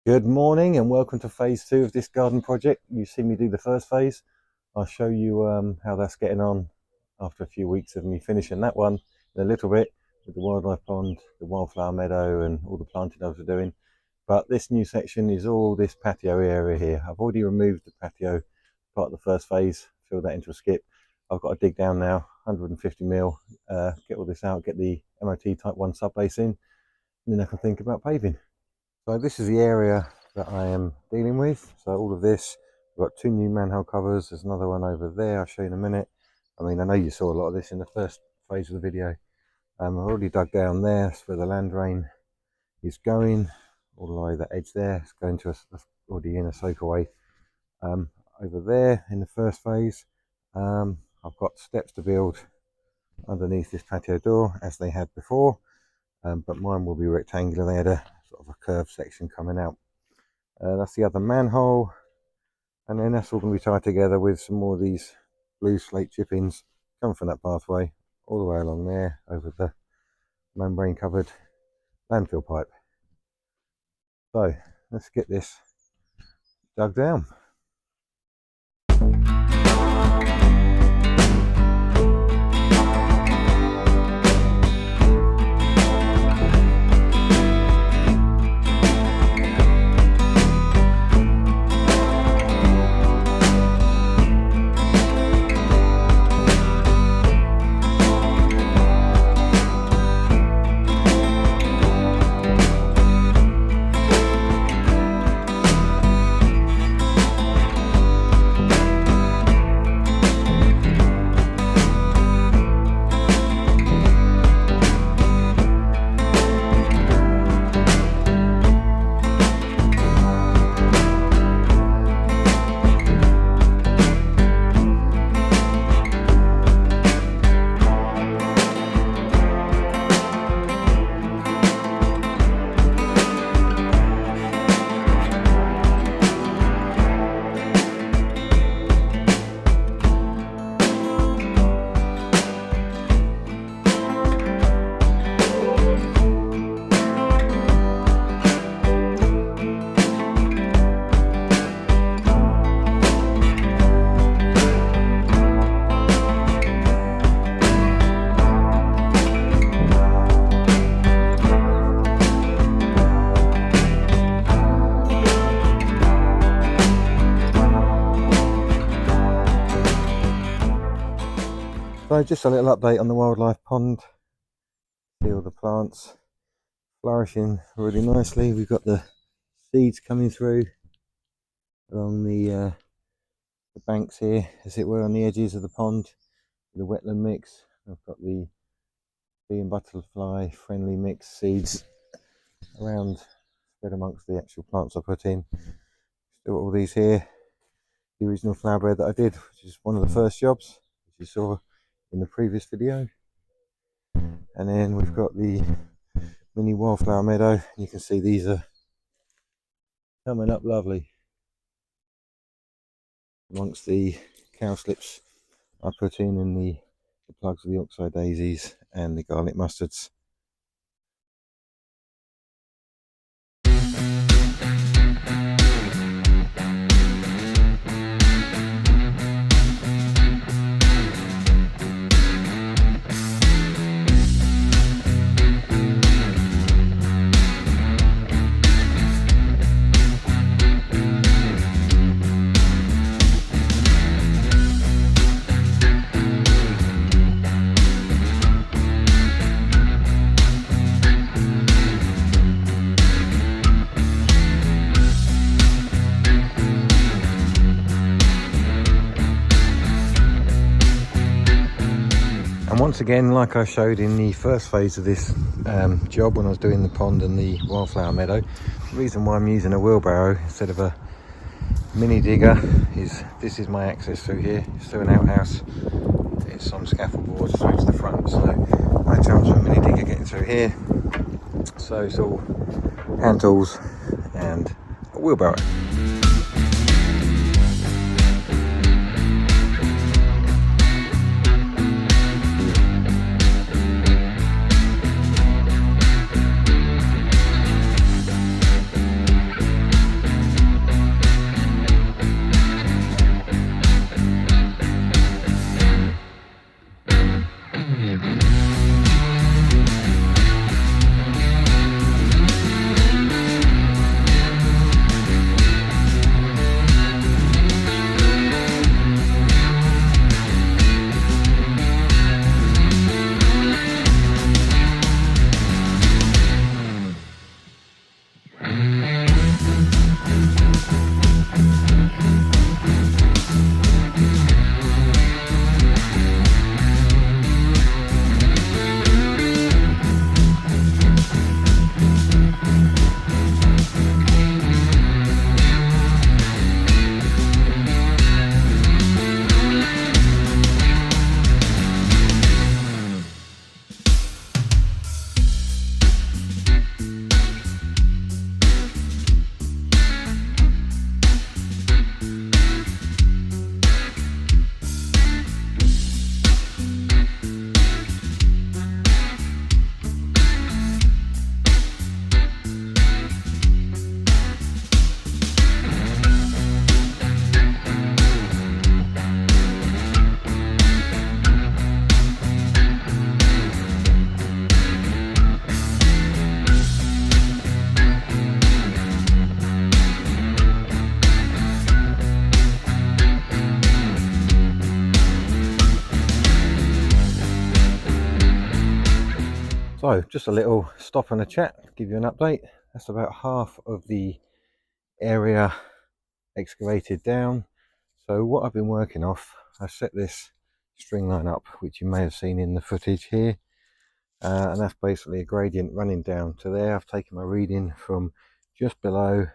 Good morning and welcome to phase 2 of this garden project. You've seen me do the first phase. I'll show you how that's getting on after a few weeks of me finishing that one in a little bit with the wildlife pond, the wildflower meadow and all the planting I was doing. But this new section is all this patio area here. I've already removed the patio part of the first phase, filled that into a skip. I've got to dig down now, 150 mil, get all this out, get the MOT Type 1 subbase in, and then I can think about paving. So this is the area that I am dealing with. So all of this, we've got 2 new manhole covers. There's another one over there, I'll show you in a minute. I mean, I know you saw a lot of this in the first phase of the video. I've already dug down there. That's where the land drain is going. All the way that edge there, it's going to already in a soakaway. Over there in the first phase, I've got steps to build underneath this patio door as they had before. But mine will be rectangular. They had a sort of a curved section coming out. That's the other manhole, and then that's all going to be tied together with some more of these blue slate chippings coming from that pathway all the way along there over the membrane covered landfill pipe. So let's get this dug down. So just a little update on the wildlife pond. See all the plants flourishing really nicely. We've got the seeds coming through along the banks here, as it were, on the edges of the pond. The wetland mix. I've got the bee and butterfly friendly mix seeds around, spread amongst the actual plants I put in. Still got all these here. The original flower bed that I did, which is one of the first jobs, which you saw in the previous video. And then we've got the mini wildflower meadow. You can see these are coming up lovely amongst the cowslips I put in the plugs of the oxeye daisies and the garlic mustards. And once again, like I showed in the first phase of this job when I was doing the pond and the wildflower meadow, the reason why I'm using a wheelbarrow instead of a mini digger is this is my access through here. It's through an outhouse. It's some scaffold boards through to the front, so I chance a mini digger getting through here. So it's all hand tools and a wheelbarrow. So just a little stop and a chat, give you an update. That's about half of the area excavated down. So what I've been working off, I set this string line up, which you may have seen in the footage here, and that's basically a gradient running down to there. I've taken my reading from just below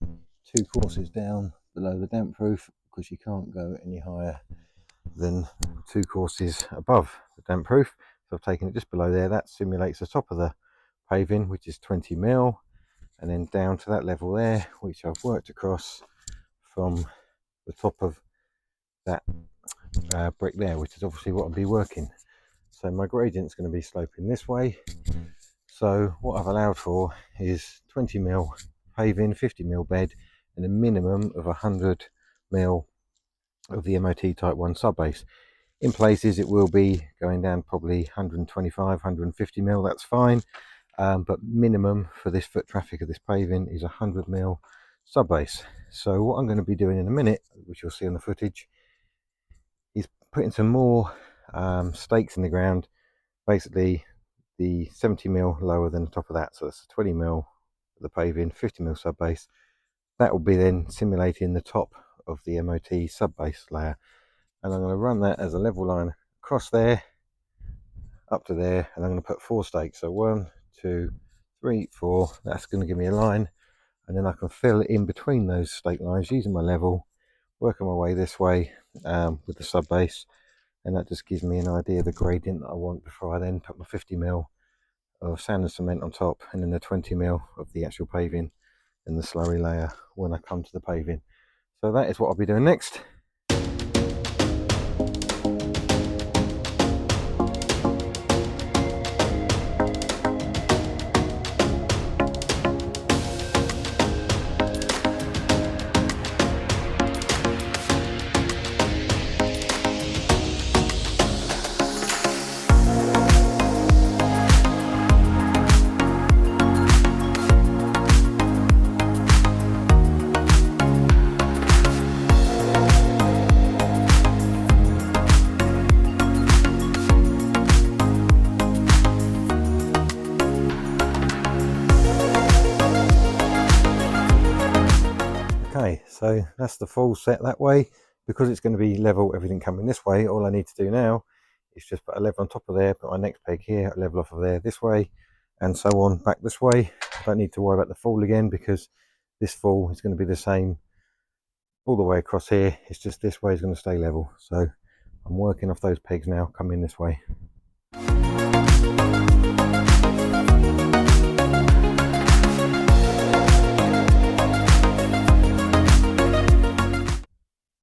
2 courses down below the damp proof, because you can't go any higher than 2 courses above the damp proof. So I've taken it just below there. That simulates the top of the paving, which is 20 mil, and then down to that level there, which I've worked across from the top of that brick there, which is obviously what I'll be working. So my gradient's going to be sloping this way. So what I've allowed for is 20 mil paving, 50 mil bed, and a minimum of 100 mil of the MOT Type 1 subbase. In places it will be going down probably 125, 150 mil, that's fine. But minimum for this foot traffic of this paving is 100 mil subbase. So what I'm going to be doing in a minute, which you'll see on the footage, is putting some more stakes in the ground, basically the 70 mil lower than the top of that. So that's 20 mil the paving, 50 mil subbase. That will be then simulating the top of the MOT subbase layer, and I'm going to run that as a level line across there up to there, and I'm going to put 4 stakes. So 1, 2, 3, 4. That's going to give me a line, and then I can fill in between those stake lines using my level, working my way this way with the subbase, and that just gives me an idea of the gradient that I want before I then put my 50 mil of sand and cement on top, and then the 20 mil of the actual paving and the slurry layer when I come to the paving. So that is what I'll be doing next. Okay, so that's the full set that way. Because it's going to be level, everything coming this way, all I need to do now is just put a level on top of there, put my next peg here, a level off of there this way, and so on back this way. I don't need to worry about the fall again, because this fall is going to be the same all the way across here. It's just this way is going to stay level. So I'm working off those pegs now, coming this way.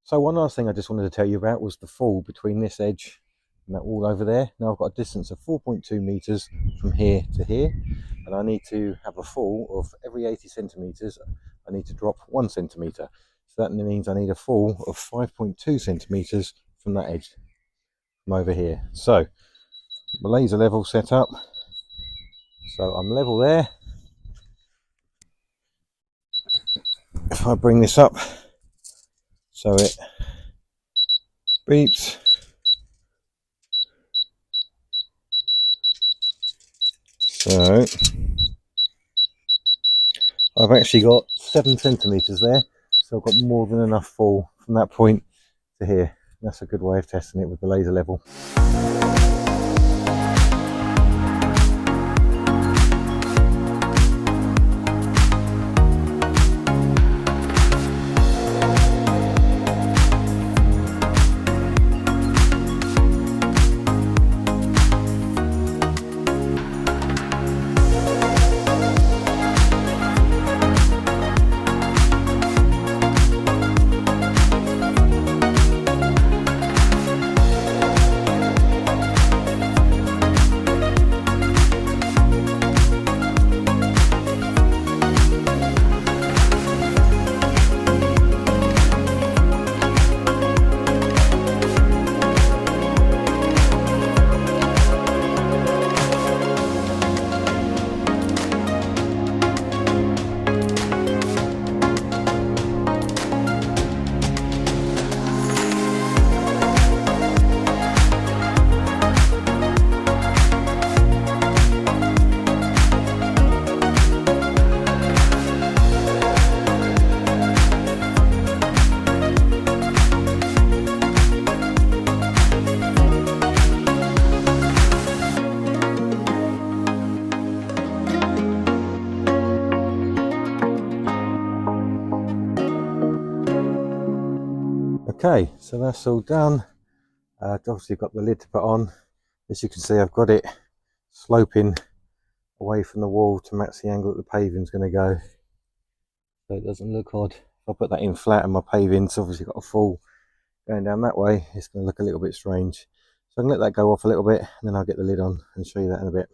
So one last thing I just wanted to tell you about was the fall between this edge and that wall over there. Now I've got a distance of 4.2 meters from here to here, and I need to have a fall of every 80 centimeters. I need to drop 1 centimeter. So that means I need a fall of 5.2 centimeters from that edge, from over here. So my laser level set up. So I'm level there. If I bring this up so it beeps, so I've actually got 7 centimeters there, so I've got more than enough fall from that point to here. That's a good way of testing it with the laser level. Okay, so that's all done. Obviously got the lid to put on. As you can see, I've got it sloping away from the wall to match the angle that the paving's going to go, so it doesn't look odd. If I put that in flat and my paving's obviously got a fall going down that way, it's going to look a little bit strange. So I'm going to let that go off a little bit, and then I'll get the lid on and show you that in a bit.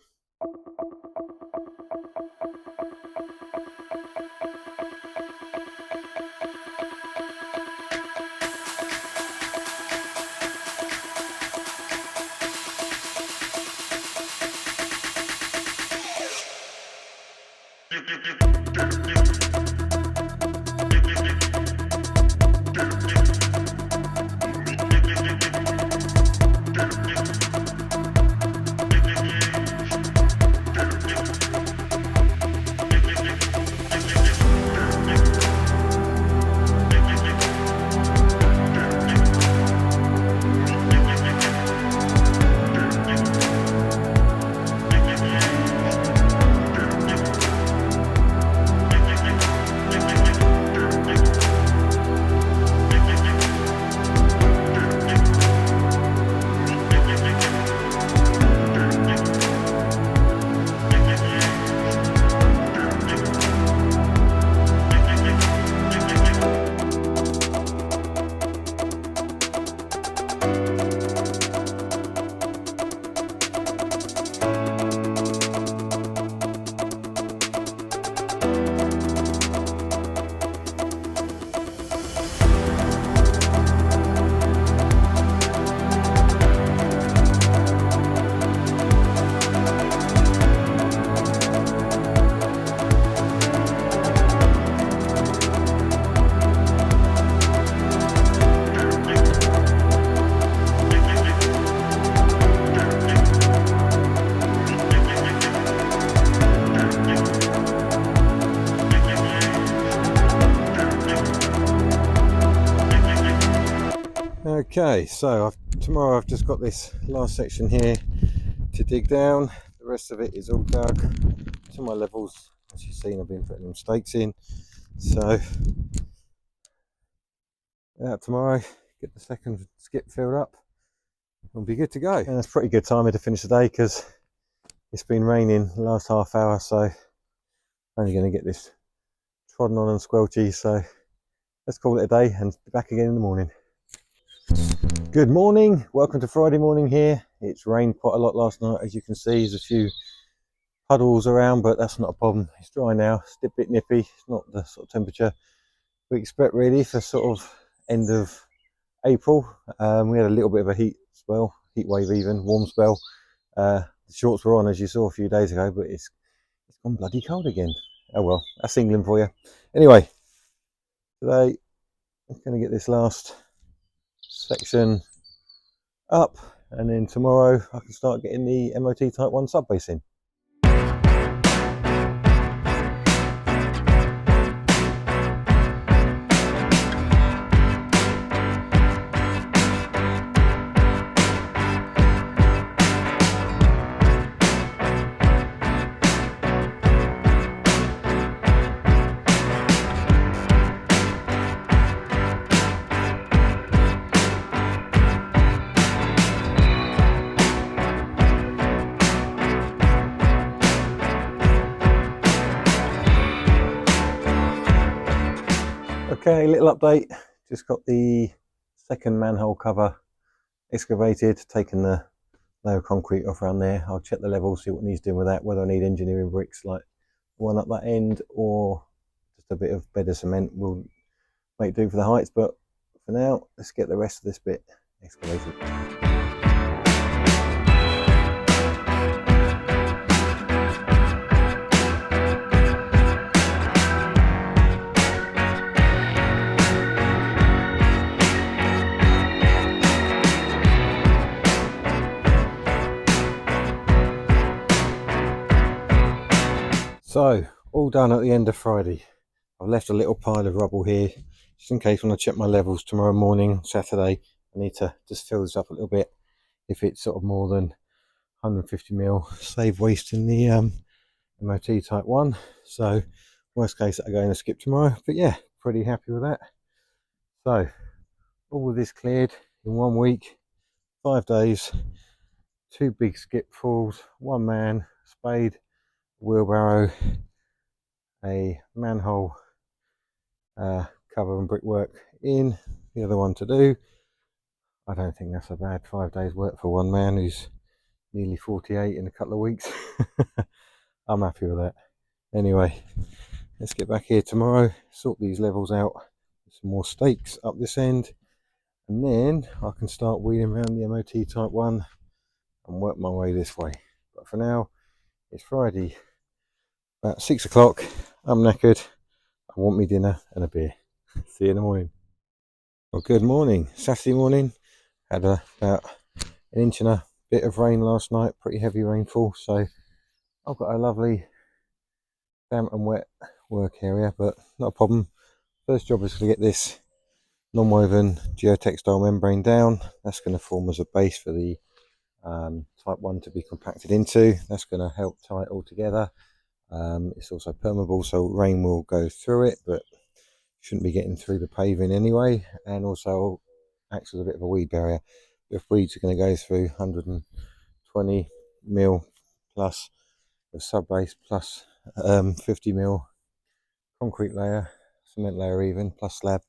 Okay, so tomorrow I've just got this last section here to dig down. The rest of it is all dug to my levels. As you've seen, I've been putting them stakes in. So tomorrow, get the second skip filled up, we'll be good to go. And that's pretty good timing to finish the day because it's been raining the last half hour, so I'm only going to get this trodden on and squelchy. So let's call it a day and be back again in the morning. Good morning, welcome to Friday morning here. It's rained quite a lot last night, as you can see. There's a few puddles around, but that's not a problem. It's dry now. It's a bit nippy. It's not the sort of temperature we expect really for sort of end of April. We had a little bit of a heat spell, heat wave even, warm spell. The shorts were on, as you saw a few days ago, but it's gone bloody cold again. Oh well, that's England for you. Anyway, today I'm going to get this last section up, and then tomorrow I can start getting the MOT Type 1 sub base in. Okay, little update. Just got the second manhole cover excavated, taken the layer of concrete off around there. I'll check the level, see what needs doing with that, whether I need engineering bricks like one up that end or just a bit of bed of cement will make do for the heights. But for now, let's get the rest of this bit excavated. So, all done at the end of Friday. I've left a little pile of rubble here, just in case when I check my levels tomorrow morning, Saturday, I need to just fill this up a little bit. If it's sort of more than 150mm, save wasting the MOT Type 1. So, worst case, I go in and skip tomorrow. But yeah, pretty happy with that. So, all of this cleared in 1 week, 5 days, 2 big skipfuls, 1 man, spade, wheelbarrow, a manhole cover and brickwork in, the other one to do. I don't think that's a bad 5 days work for 1 man who's nearly 48 in a couple of weeks. I'm happy with that. Anyway, let's get back here tomorrow, sort these levels out, some more stakes up this end, and then I can start wheeling around the MOT Type 1 and work my way this way. But for now, it's Friday, about 6 o'clock, I'm knackered, I want me dinner and a beer. See you in the morning. Well, good morning. Saturday morning, had about an inch and a bit of rain last night, pretty heavy rainfall, so I've got a lovely damp and wet work area, but not a problem. First job is to get this non-woven geotextile membrane down. That's going to form as a base for the Type 1 to be compacted into. That's going to help tie it all together. It's also permeable, so rain will go through it, but shouldn't be getting through the paving anyway, and also acts as a bit of a weed barrier. If weeds are going to go through 120 mil plus the sub base plus 50 mil concrete layer, cement layer even, plus slab,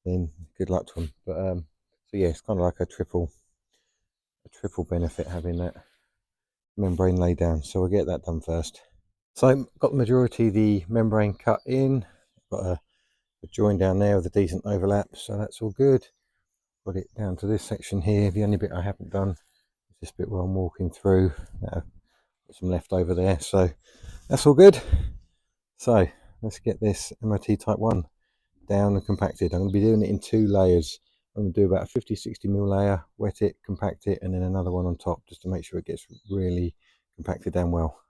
then good luck to them. But so yeah, it's kind of like a triple benefit having that membrane laid down. So we'll get that done first. So I've got the majority of the membrane cut in. Got a join down there with a decent overlap, so that's all good. Got it down to this section here. The only bit I haven't done is this bit where I'm walking through. Got some left over there, so that's all good. So let's get this MOT Type 1 down and compacted. I'm going to be doing it in 2 layers. I'm going to do about a 50-60 mil layer, wet it, compact it, and then another one on top just to make sure it gets really compacted down well.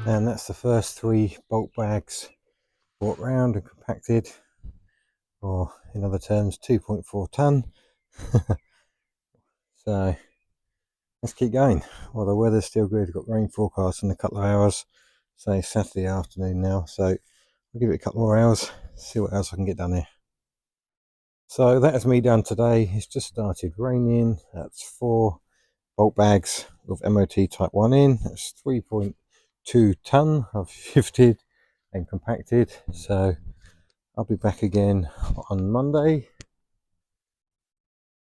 And that's the first 3 bulk bags brought round and compacted, or in other terms 2.4 tonne. So let's keep going. Well, the weather's still good. We've got rain forecast in a couple of hours, so it's Saturday afternoon now, so I'll give it a couple more hours, see what else I can get done here. So that is me done today. It's just started raining. That's 4 bulk bags of MOT Type 1 in. That's 3.2 tonne I've shifted and compacted. So I'll be back again on Monday.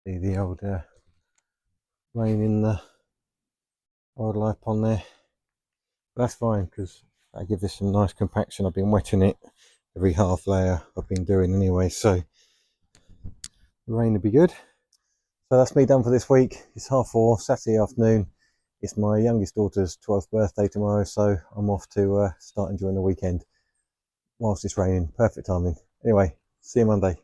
See the old rain in the wildlife on there. But that's fine because I give this some nice compaction. I've been wetting it every half layer I've been doing anyway, so the rain will be good. So that's me done for this week. It's 4:30 Saturday afternoon. It's my youngest daughter's 12th birthday tomorrow, so I'm off to start enjoying the weekend. whilst it's raining. Perfect timing. Anyway, see you Monday.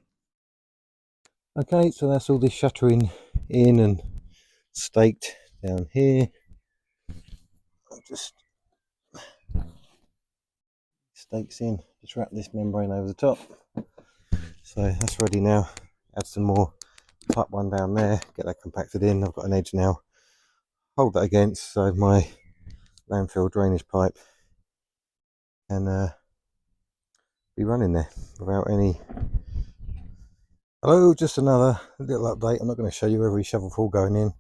Okay, so that's all this shuttering in and staked down here. I'll just stakes in, just wrap this membrane over the top. So that's ready now. Add some more type 1 down there, get that compacted in. I've got an edge now, hold that against so my landfill drainage pipe can be running there without any. Hello, just another little update. I'm not going to show you every shovelful going in.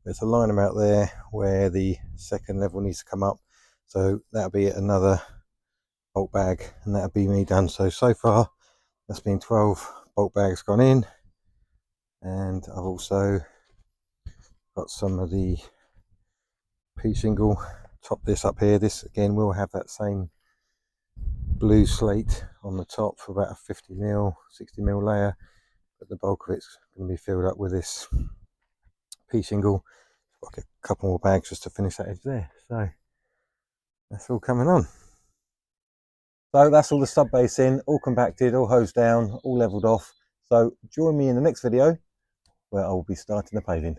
There's a line about there where the second level needs to come up, so that'll be another bulk bag and that'll be me done. So far that's been 12 bulk bags gone in, and I've also got some of the P shingle top this up here. This again will have that same blue slate on the top for about a 50mm 60mm layer, but the bulk of it's going to be filled up with this P shingle. I've got a couple more bags just to finish that edge there, so that's all coming on. So that's all the sub base in, all compacted, all hosed down, all leveled off. So join me in the next video where I will be starting the paving.